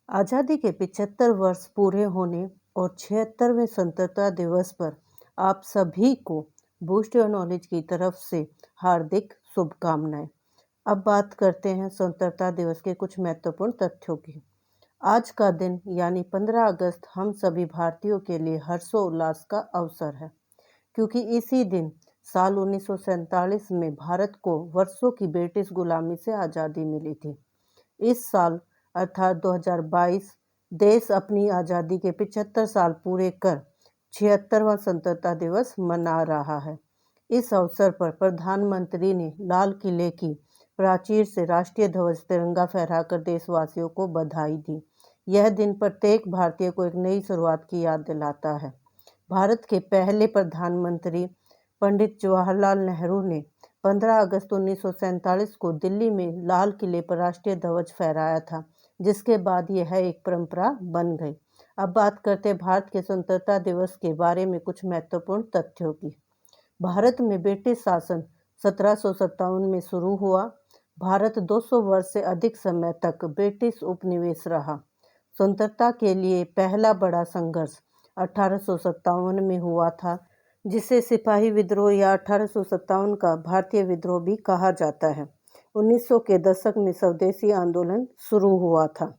आज़ादी के 75 वर्ष पूरे होने और 76वें स्वतंत्रता दिवस पर आप सभी को बूस्ट योर नॉलेज की तरफ से हार्दिक शुभकामनाएं। अब बात करते हैं स्वतंत्रता दिवस के कुछ महत्वपूर्ण तथ्यों की। आज का दिन यानी 15 अगस्त हम सभी भारतीयों के लिए हर्षोल्लास का अवसर है, क्योंकि इसी दिन साल 1947 में भारत को वर्षों की ब्रिटिश गुलामी से आज़ादी मिली थी। इस साल अर्थात 2022 देश अपनी आज़ादी के 75 साल पूरे कर 76वां स्वतंत्रता दिवस मना रहा है। इस अवसर पर प्रधानमंत्री ने लाल किले की प्राचीर से राष्ट्रीय ध्वज तिरंगा फहराकर देशवासियों को बधाई दी। यह दिन प्रत्येक भारतीय को एक नई शुरुआत की याद दिलाता है। भारत के पहले प्रधानमंत्री पंडित जवाहरलाल नेहरू ने 15 अगस्त 1947 को दिल्ली में लाल किले पर राष्ट्रीय ध्वज फहराया था, जिसके बाद यह एक परंपरा बन गई। अब बात करते हैं भारत के स्वतंत्रता दिवस के बारे में कुछ महत्वपूर्ण तथ्यों की। भारत में ब्रिटिश शासन 1757 में शुरू हुआ। भारत 200 वर्ष से अधिक समय तक ब्रिटिश उपनिवेश रहा। स्वतंत्रता के लिए पहला बड़ा संघर्ष 1857 में हुआ था, जिसे सिपाही विद्रोह या 1857 का भारतीय विद्रोह भी कहा जाता है। 1900 के दशक में स्वदेशी आंदोलन शुरू हुआ था।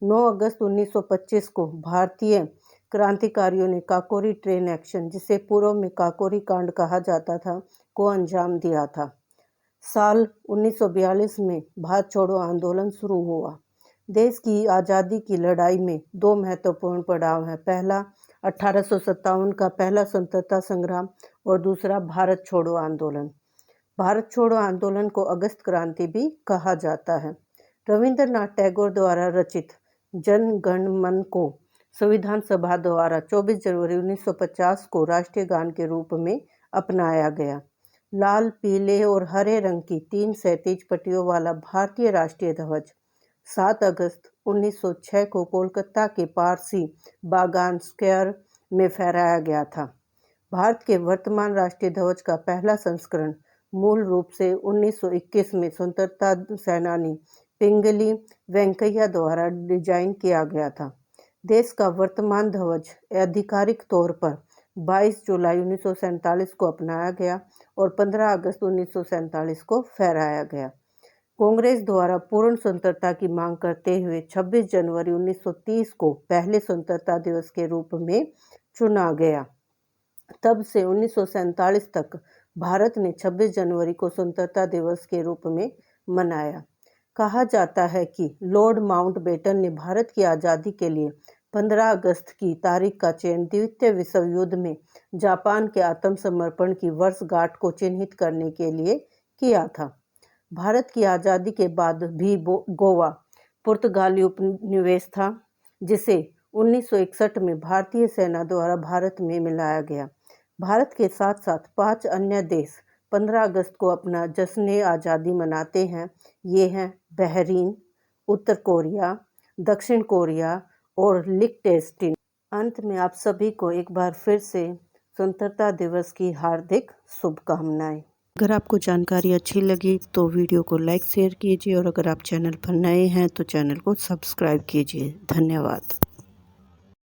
9 अगस्त 1925 को भारतीय क्रांतिकारियों ने काकोरी ट्रेन एक्शन, जिसे पूर्व में काकोरी कांड कहा जाता था, को अंजाम दिया था। साल 1942 में भारत छोड़ो आंदोलन शुरू हुआ। देश की आज़ादी की लड़ाई में दो महत्वपूर्ण पड़ाव हैं। पहला 1857 का पहला स्वतंत्रता संग्राम और दूसरा भारत छोड़ो आंदोलन। भारत छोड़ो आंदोलन को अगस्त क्रांति भी कहा जाता है। रविंद्रनाथ टैगोर द्वारा रचित जन गण मन को संविधान सभा द्वारा 24 जनवरी 1950 को राष्ट्रीय गान के रूप में अपनाया गया। लाल, पीले और हरे रंग की 3 क्षैतिज पट्टियों वाला भारतीय राष्ट्रीय ध्वज 7 अगस्त 1906 को कोलकाता के पारसी बागान स्क्वायर में फहराया गया था। भारत के वर्तमान राष्ट्रीय ध्वज का पहला संस्करण मूल रूप से 1921 में स्वतंत्रता सेनानी पिंगली वेंकैया द्वारा डिजाइन किया गया था। देश का वर्तमान ध्वज आधिकारिक तौर पर 22 जुलाई 1947 को अपनाया गया और 15 अगस्त 1947 को फहराया गया। कांग्रेस द्वारा पूर्ण स्वतंत्रता की मांग करते हुए 26 जनवरी 1930 को पहले स्वतंत्रता दिवस के रूप में चुना गया। तब से 1947 तक भारत ने 26 जनवरी को स्वतंत्रता दिवस के रूप में मनाया। कहा जाता है कि लॉर्ड माउंटबेटन ने भारत की आज़ादी के लिए 15 अगस्त की तारीख का चयन द्वितीय विश्व युद्ध में जापान के आत्मसमर्पण की वर्षगांठ को चिन्हित करने के लिए किया था। भारत की आज़ादी के बाद भी गोवा पुर्तगाली उपनिवेश था, जिसे 1961 में भारतीय सेना द्वारा भारत में मिलाया गया। भारत के साथ साथ 5 अन्य देश 15 अगस्त को अपना जश्न आज़ादी मनाते हैं। ये हैं बहरीन, उत्तर कोरिया, दक्षिण कोरिया और लिechtenstein। अंत में आप सभी को एक बार फिर से स्वतंत्रता दिवस की हार्दिक शुभकामनाएं। अगर आपको जानकारी अच्छी लगी तो वीडियो को लाइक शेयर कीजिए और अगर आप चैनल पर नए हैं तो चैनल को सब्सक्राइब कीजिए। धन्यवाद।